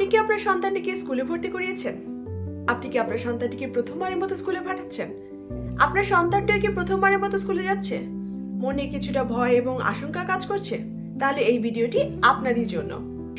আপনি কি আপনার সন্তানটিকে স্কুলে ভর্তি করিয়েছেন? আপনি কি আপনার সন্তানটিকে প্রথমবারের মতো স্কুলে পাঠাচ্ছেন? আপনার সন্তানটিও কি প্রথমবারের মতো স্কুলে যাচ্ছে? মনে কিছুটা ভয় এবং আশঙ্কা কাজ করছে? তাহলে এই ভিডিওটি আপনারই জন্য।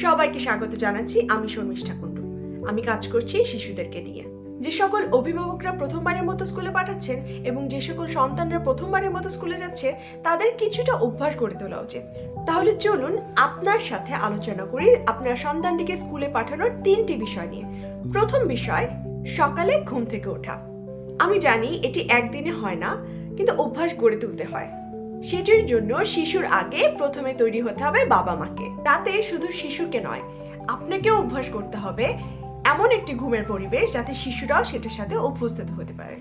সবাইকে স্বাগত জানাচ্ছি, আমি শর্মিষ্ঠা কুণ্ডু। আমি কাজ করছি শিশুদেরকে নিয়ে। যে সকল অভিভাবকরা প্রথমবারের মতো স্কুলে পাঠাচ্ছেন এবং যে সকল সন্তানরা প্রথমবারের মতো স্কুলে যাচ্ছে, তাদের কিছুটা অভ্যাস গড়ে তোলা উচিত। তাহলে চলুন আপনার সাথে আলোচনা করি আপনার সন্তানটিকে স্কুলে পাঠানোর 3টি বিষয় নিয়ে। প্রথম বিষয়, সকালে ঘুম থেকে ওঠা। আমি জানি এটি একদিনে হয় না, কিন্তু অভ্যাস গড়ে তুলতে হয়। সেটির জন্য শিশুর আগে প্রথমে তৈরি হতে হবে বাবা মাকে। তাতে শুধু শিশুকে নয়, আপনাকেও অভ্যাস করতে হবে এমন একটি ঘুমের পরিবেশ যাতে শিশুরাও সেটার সাথে অভ্যস্ত হতে পারে।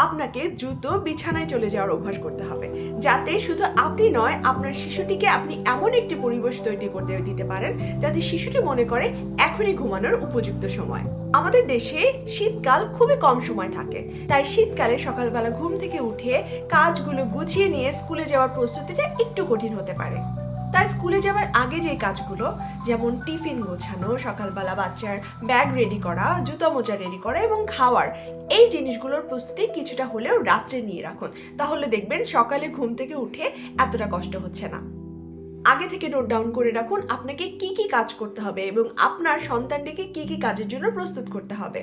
আপনাকে দ্রুত বিছানায় চলে যাওয়ার অভ্যাস করতে হবে, যাতে শুধু আপনি নয়, আপনার শিশুটিকে আপনি এমন একটি পরিবেশ তৈরি করতে দিতে পারেন যাতে শিশুটি মনে করে এখনই ঘুমানোর উপযুক্ত সময়। আমাদের দেশে শীতকাল খুবই কম সময় থাকে, তাই শীতকালে সকালবেলা ঘুম থেকে উঠে কাজগুলো গুছিয়ে নিয়ে স্কুলে যাওয়ার প্রস্তুতিটা একটু কঠিন হতে পারে। তাই স্কুলে যাওয়ার আগে যে কাজগুলো, যেমন টিফিন গোছানো, সকালবেলা বাচ্চার ব্যাগ রেডি করা, জুতা মোজা রেডি করা এবং খাওয়ার, এই জিনিসগুলোর প্রস্তুতি কিছুটা হলেও রাত্রে নিয়ে রাখুন। তাহলে দেখবেন সকালে ঘুম থেকে উঠে এতটা কষ্ট হচ্ছে না। আগে থেকে নোট ডাউন করে রাখুন আপনাকে কি কি কাজ করতে হবে এবং আপনার সন্তানটিকে কি কি কাজের জন্য প্রস্তুত করতে হবে।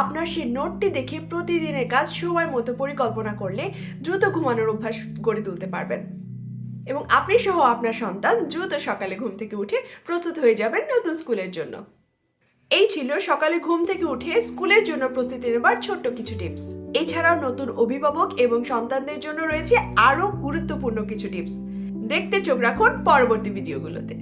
আপনার সেই নোটটি দেখে প্রতিদিনের কাজ সময় মতো পরিকল্পনা করলে দ্রুত ঘুমানোর অভ্যাস গড়ে তুলতে পারবেন এবং আপনি সহ আপনার সন্তান দ্রুত সকালে ঘুম থেকে উঠে প্রস্তুত হয়ে যাবেন নতুন স্কুলের জন্য। এই ছিল সকালে ঘুম থেকে উঠে স্কুলের জন্য প্রস্তুতি নেবার ছোট্ট কিছু টিপস। এছাড়াও নতুন অভিভাবক এবং সন্তানদের জন্য রয়েছে আরো গুরুত্বপূর্ণ কিছু টিপস। দেখতে চোখ রাখুন পরবর্তী ভিডিওগুলোতে।